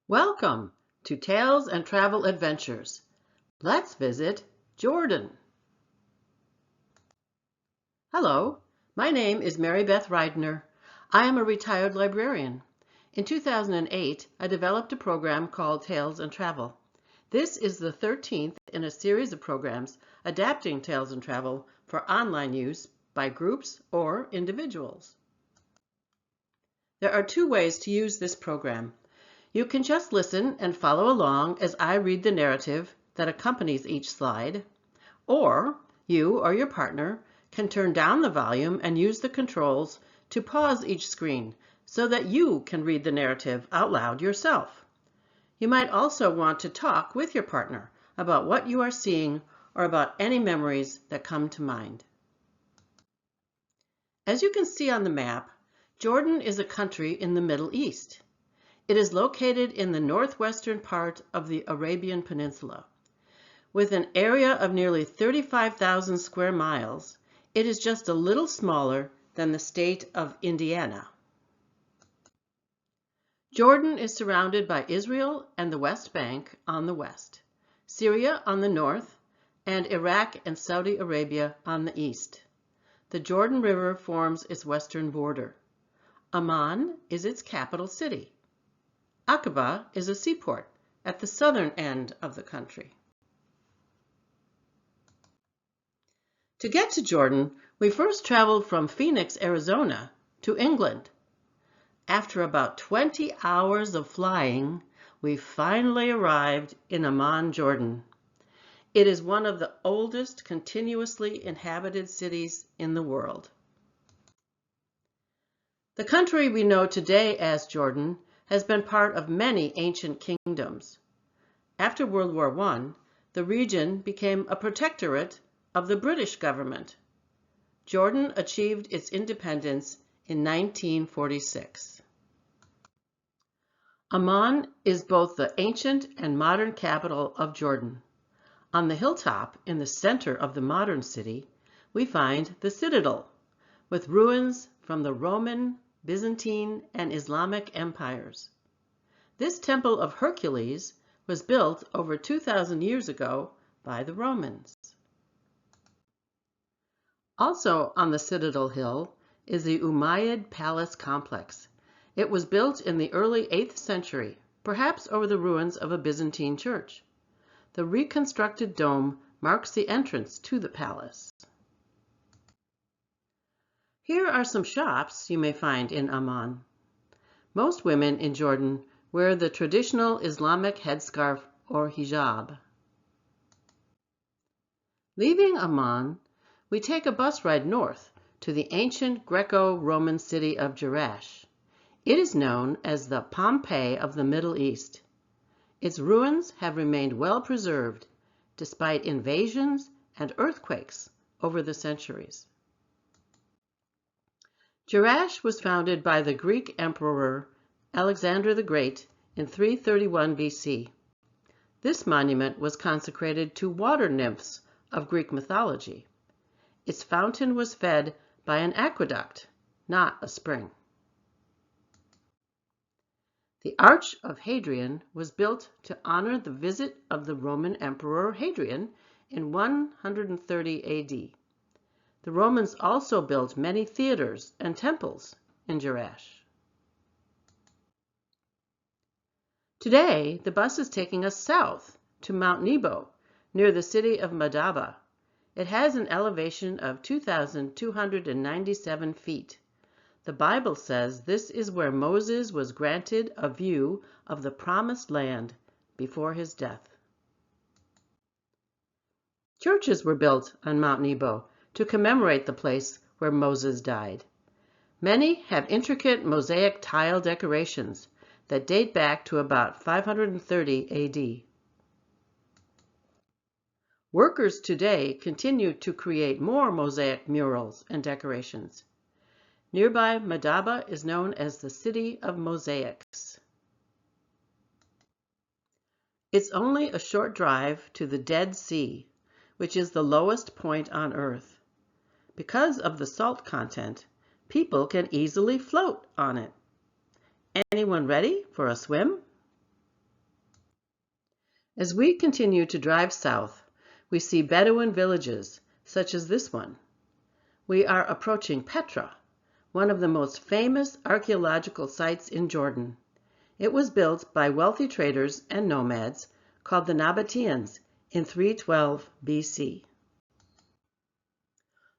Welcome to Tales and Travel Adventures. Let's visit Jordan. Hello, my name is Mary Beth Reidner. I am a retired librarian. In 2008, I developed a program called Tales and Travel. This is the 13th in a series of programs adapting Tales and Travel for online use by groups or individuals. There are two ways to use this program. You can just listen and follow along as I read the narrative that accompanies each slide, or you or your partner can turn down the volume and use the controls to pause each screen so that you can read the narrative out loud yourself. You might also want to talk with your partner about what you are seeing or about any memories that come to mind. As you can see on the map, Jordan is a country in the Middle East. It is located in the northwestern part of the Arabian Peninsula. With an area of nearly 35,000 square miles, it is just a little smaller than the state of Indiana. Jordan is surrounded by Israel and the West Bank on the west, Syria on the north, and Iraq and Saudi Arabia on the east. The Jordan River forms its western border. Amman is its capital city. Aqaba is a seaport at the southern end of the country. To get to Jordan, we first traveled from Phoenix, Arizona to England. After about 20 hours of flying, we finally arrived in Amman, Jordan. It is one of the oldest continuously inhabited cities in the world. The country we know today as Jordan has been part of many ancient kingdoms. After World War I, the region became a protectorate of the British government. Jordan achieved its independence in 1946. Amman is both the ancient and modern capital of Jordan. On the hilltop in the center of the modern city, we find the Citadel, with ruins from the Roman, Byzantine, and Islamic empires. This Temple of Hercules was built over 2,000 years ago by the Romans. Also on the Citadel Hill is the Umayyad Palace Complex. It was built in the early 8th century, perhaps over the ruins of a Byzantine church. The reconstructed dome marks the entrance to the palace. Here are some shops you may find in Amman. Most women in Jordan wear the traditional Islamic headscarf or hijab. Leaving Amman, we take a bus ride north to the ancient Greco-Roman city of Jerash. It is known as the Pompeii of the Middle East. Its ruins have remained well preserved despite invasions and earthquakes over the centuries. Jerash was founded by the Greek Emperor Alexander the Great in 331 BC. This monument was consecrated to water nymphs of Greek mythology. Its fountain was fed by an aqueduct, not a spring. The Arch of Hadrian was built to honor the visit of the Roman Emperor Hadrian in 130 AD. The Romans also built many theaters and temples in Jerash. Today, the bus is taking us south to Mount Nebo, near the city of Madaba. It has an elevation of 2,297 feet. The Bible says this is where Moses was granted a view of the promised land before his death. Churches were built on Mount Nebo to commemorate the place where Moses died. Many have intricate mosaic tile decorations that date back to about 530 AD. Workers today continue to create more mosaic murals and decorations. Nearby Madaba is known as the City of Mosaics. It's only a short drive to the Dead Sea, which is the lowest point on Earth. Because of the salt content, people can easily float on it. Anyone ready for a swim? As we continue to drive south, we see Bedouin villages, such as this one. We are approaching Petra, one of the most famous archaeological sites in Jordan. It was built by wealthy traders and nomads called the Nabateans in 312 BC.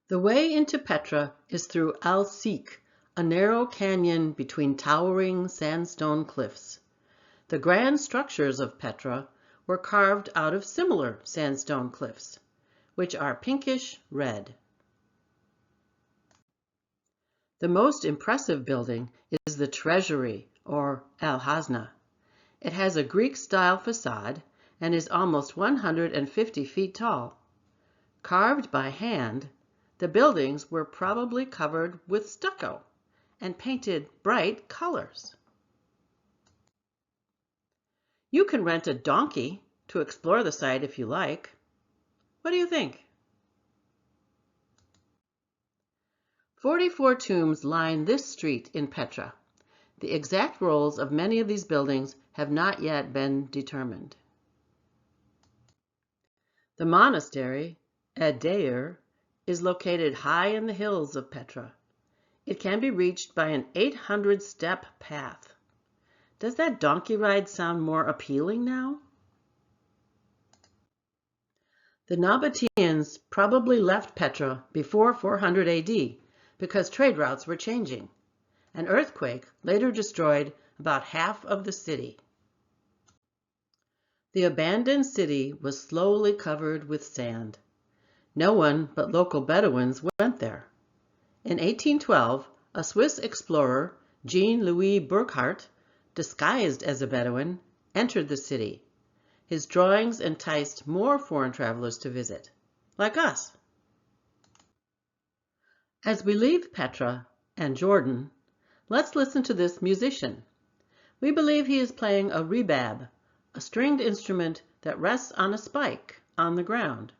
The way into Petra is through Al-Sik, a narrow canyon between towering sandstone cliffs. The grand structures of Petra were carved out of similar sandstone cliffs, which are pinkish red. The most impressive building is the Treasury, or Al-Hazna. It has a Greek-style facade and is almost 150 feet tall. Carved by hand, the buildings were probably covered with stucco and painted bright colors. You can rent a donkey to explore the site if you like. What do you think? 44 tombs line this street in Petra. The exact roles of many of these buildings have not yet been determined. The monastery, Ad Deir, is located high in the hills of Petra. It can be reached by an 800-step path. Does that donkey ride sound more appealing now? The Nabateans probably left Petra before 400 AD because trade routes were changing. An earthquake later destroyed about half of the city. The abandoned city was slowly covered with sand. No one but local Bedouins went there. In 1812, a Swiss explorer, Jean-Louis Burckhardt, disguised as a Bedouin, entered the city. His drawings enticed more foreign travelers to visit, like us. As we leave Petra and Jordan, let's listen to this musician. We believe he is playing a rebab, a stringed instrument that rests on a spike on the ground.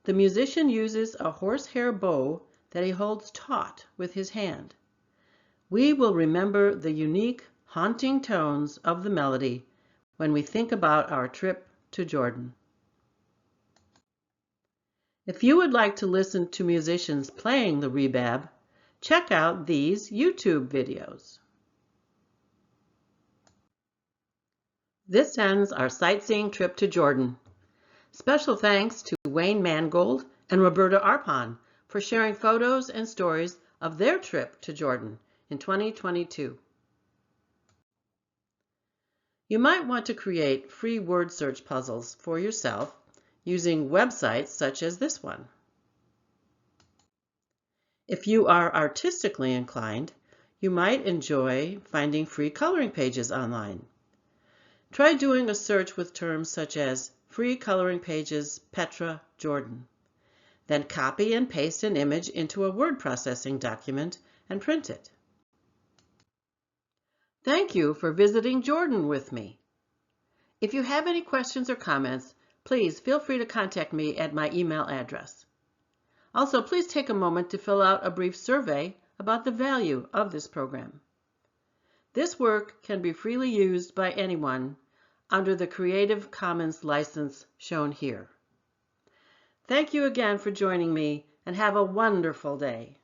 The musician uses a horsehair bow that he holds taut with his hand. We will remember the unique, haunting tones of the melody when we think about our trip to Jordan. If you would like to listen to musicians playing the rebab, check out these YouTube videos. This ends our sightseeing trip to Jordan. Special thanks to Wayne Mangold and Roberta Arpon for sharing photos and stories of their trip to Jordan in 2022. You might want to create free word search puzzles for yourself using websites such as this one. If you are artistically inclined, you might enjoy finding free coloring pages online. Try doing a search with terms such as Free Coloring Pages Petra, Jordan. Then copy and paste an image into a word processing document and print it. Thank you for visiting Jordan with me. If you have any questions or comments, please feel free to contact me at my email address. Also, please take a moment to fill out a brief survey about the value of this program. This work can be freely used by anyone under the Creative Commons license shown here. Thank you again for joining me, and have a wonderful day.